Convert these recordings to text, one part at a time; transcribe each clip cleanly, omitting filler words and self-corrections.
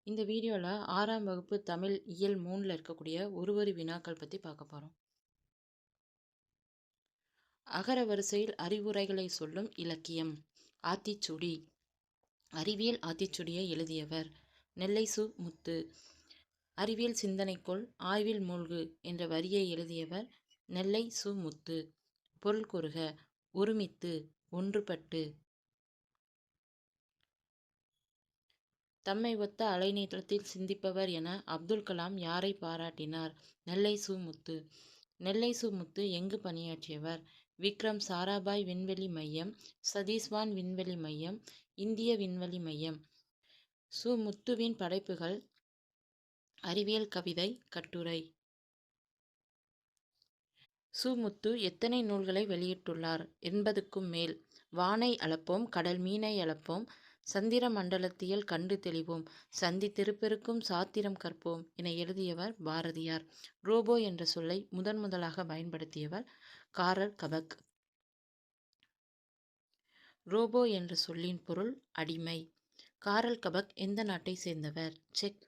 இந்த வீடியோவில் 6ஆம் வகுப்பு தமிழ் இயல் 3ல் இருக்கக்கூடிய ஒரு வினாக்கள் பற்றி பார்க்க போகிறோம். அகர வரிசையில் அறிவுரைகளை சொல்லும் இலக்கியம். ஆத்திச்சூடி. அறிவியல் ஆத்திச்சூடியை எழுதியவர் நெல்லை சு. முத்து. அறிவியல் சிந்தனைக்குள் ஆய்வில் மூழ்கு என்ற வரியை எழுதியவர் நெல்லை சு. முத்து. பொருள் கூறுக. ஒருமித்து, ஒன்றுபட்டு. தம்மை ஒத்த அலைநீளத்தில் சிந்திப்பவர் என அப்துல் கலாம் யாரை பாராட்டினார்? நெல்லை சு. முத்து. நெல்லை சு. முத்து எங்கு பணியாற்றியவர்? விக்ரம் சாராபாய் விண்வெளி மையம், சதீஷ்வான் விண்வெளி மையம், இந்திய விண்வெளி மையம். சு. முத்துவின் படைப்புகள்: அறிவியல் கவிதை, கட்டுரை. சு. முத்து எத்தனை நூல்களை வெளியிட்டுள்ளார்? 80க்கும் மேல். வானை அளப்போம், கடல் மீனை அளப்போம், சந்திர மண்டலத்தியல் கண்டு தெளிவோம், சந்தி திருப்பெருக்கும் சாத்திரம் கற்போம் என எழுதியவர் பாரதியார். ரோபோ என்ற சொல்லை முதலாக பயன்படுத்தியவர் காரல் கபக். ரோபோ என்ற சொல்லின் பொருள் அடிமை. காரல் கபக் எந்த நாட்டை சேர்ந்தவர்? செக்.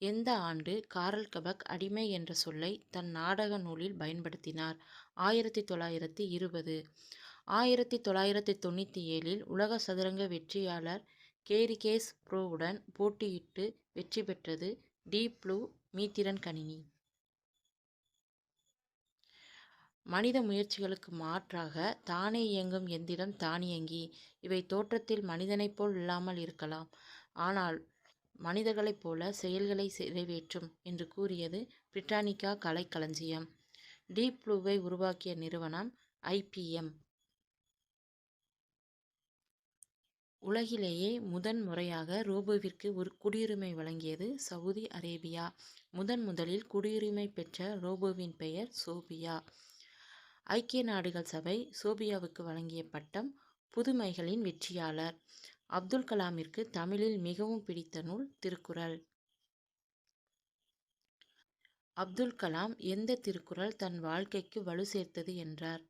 எந்த ஆண்டு காரல் கபக் அடிமை என்ற சொல்லை தன் நாடக நூலில் பயன்படுத்தினார்? 1920. 1997இல் உலக சதுரங்க வெற்றியாளர் கேரி கேஸ்பரோவுடன் போட்டியிட்டு வெற்றி பெற்றது டீப் ப்ளூ மீத்திறன் கணினி. மனித முயற்சிகளுக்கு மாற்றாக தானே இயங்கும் எந்திரம் தானியங்கி. இவை தோற்றத்தில் மனிதனைப் போல் இல்லாமல் இருக்கலாம், ஆனால் மனிதர்களைப் போல செயல்களை நிறைவேற்றும் என்று கூறியது பிரிட்டானிக்கா கலைக்களஞ்சியம். டீப் ப்ளூவை உருவாக்கிய நிறுவனம் IBM. உலகிலேயே முறையாக ரோபோவிற்கு ஒரு குடியுரிமை வழங்கியது சவுதி அரேபியா. முதலில் குடியுரிமை பெற்ற ரோபோவின் பெயர் சோபியா. ஐக்கிய நாடுகள் சபை சோபியாவுக்கு வழங்கிய பட்டம் புதுமைகளின் வெற்றியாளர். அப்துல் கலாமிற்கு தமிழில் மிகவும் பிடித்த நூல் திருக்குறள். அப்துல் கலாம் எந்த திருக்குறள் தன் வாழ்க்கைக்கு வலு சேர்த்தது என்றார்?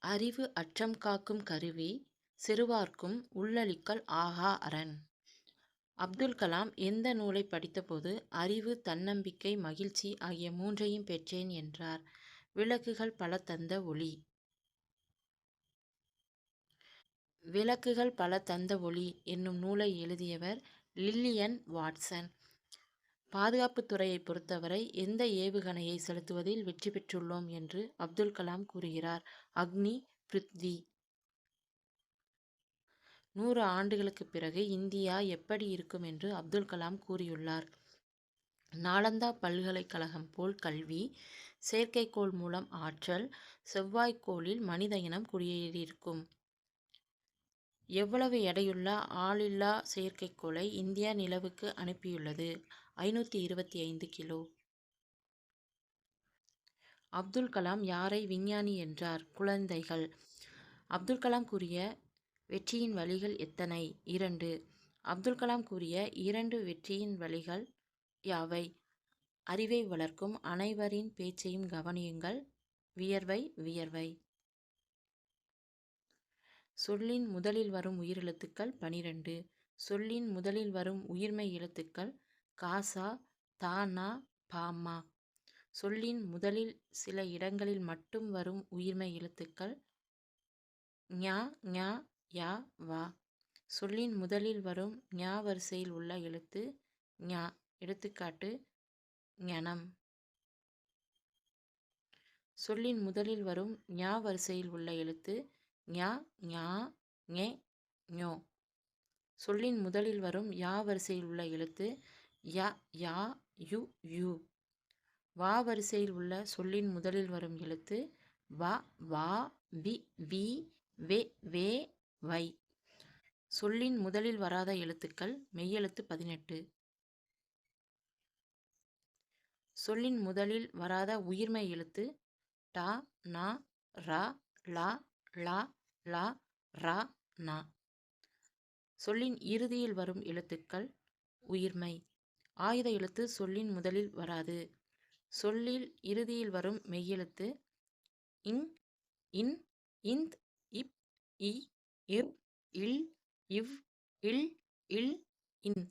அறிவு அற்றம் காக்கும் கருவி, செறுவார்க்கும் உள்ளளிக்கல் ஆகா அரண். அப்துல் கலாம் எந்த நூலை படித்தபோது அறிவு, தன்னம்பிக்கை, மகிழ்ச்சி ஆகிய 3ஐயும் பெற்றேன் என்றார்? விளக்குகள் பல தந்த ஒளி. விளக்குகள் பல தந்த ஒளி என்னும் நூலை எழுதியவர் லில்லியன் வாட்சன். பாதுகாப்புத் துறையை பொறுத்தவரை எந்த ஏவுகணையை செலுத்துவதில் வெற்றி பெற்றுள்ளோம் என்று அப்துல் கலாம் கூறுகிறார்? அக்னி, பிருத்வி. 100 ஆண்டுகளுக்கு பிறகு இந்தியா எப்படி இருக்கும் என்று அப்துல் கலாம் கூறியுள்ளார். நாலந்தா பல்கலைக்கழகம் போல் கல்வி, செயற்கைக்கோள் மூலம் ஆற்றல், செவ்வாய்க்கோளில் மனித இனம் குடியேறியிருக்கும். எவ்வளவு எடையுள்ள ஆளில்லா செயற்கைக்கோளை இந்தியா நிலவுக்கு அனுப்பியுள்ளது? 525 கிலோ. அப்துல் கலாம் யாரை விஞ்ஞானி என்றார்? குழந்தைகள். அப்துல் கலாம் கூறிய வெற்றியின் வழிகள் எத்தனை? 2. அப்துல் கலாம் கூறிய 2 வெற்றியின் வழிகள் யாவை? அறிவை வளர்க்கும், அனைவரின் பேச்சையும் கவனியுங்கள், வியர்வை வியர்வை. சொல்லின் முதலில் வரும் உயிரெழுத்துக்கள் 12. சொல்லின் முதலில் வரும் உயிர்மெய் எழுத்துக்கள் காசா, தானா, பாமா. சொல்லின் முதலில் சில இடங்களில் மட்டும் வரும் உயிர்மெய் எழுத்துக்கள் ஞ, ஞ, ய, வ. சொல்லின் முதலில் வரும் ஞ வரிசையில் உள்ள எழுத்து ஞ. எடுத்துக்காட்டு ஞனம். சொல்லின் முதலில் வரும் ஞ வரிசையில் உள்ள எழுத்து ஞ, ஞா, ஞெ, ஞோ. சொல்லின் முதலில் வரும் யா வரிசையில் உள்ள எழுத்து ய, யா, யு, யூ. வா வரிசையில் உள்ள சொல்லின் முதலில் வரும் எழுத்து வ, வா, வி, வி, வே, வே, வை. சொல்லின் முதலில் வராத எழுத்துக்கள் மெய்யெழுத்து 18. சொல்லின் முதலில் வராத உயிர்மெய் எழுத்து ட, ந, ர, ல, ள, ல, ர, ந. சொல்லின் இறுதியில் வரும் எழுத்துக்கள் உயிர்மெய். ஆயுத எழுத்து சொல்லின் முதலில் வராது. சொல்லில் இறுதியில் வரும் மெய்யெழுத்து இங், இன், இந்த், இப், இ, இர், இல், இவ், இல், இல், இன்.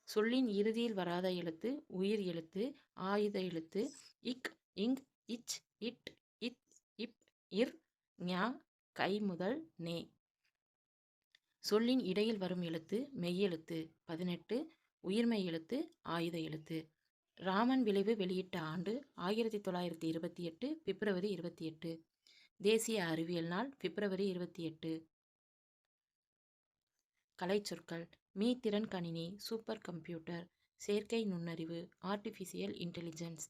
சொல்லின் இறுதியில் வராத எழுத்து உயிர் எழுத்து ஆயுத எழுத்து இக் இங் இச் இட் இத் இப் இர் ஞா கை முதல் நே. சொல்லின் இடையில் வரும் எழுத்து மெய்யெழுத்து 18 உயிர்மெய் எழுத்து ஆயுத எழுத்து. ராமன் விளைவு வெளியிட்ட ஆண்டு 1928 பிப்ரவரி 28. தேசிய அறிவியல் நாள் பிப்ரவரி 28. கலைச்சொற்கள் மீத்திறன் கணினி சூப்பர் கம்ப்யூட்டர் செயற்கை நுண்ணறிவு ஆர்டிஃபிஷியல் இன்டெலிஜென்ஸ்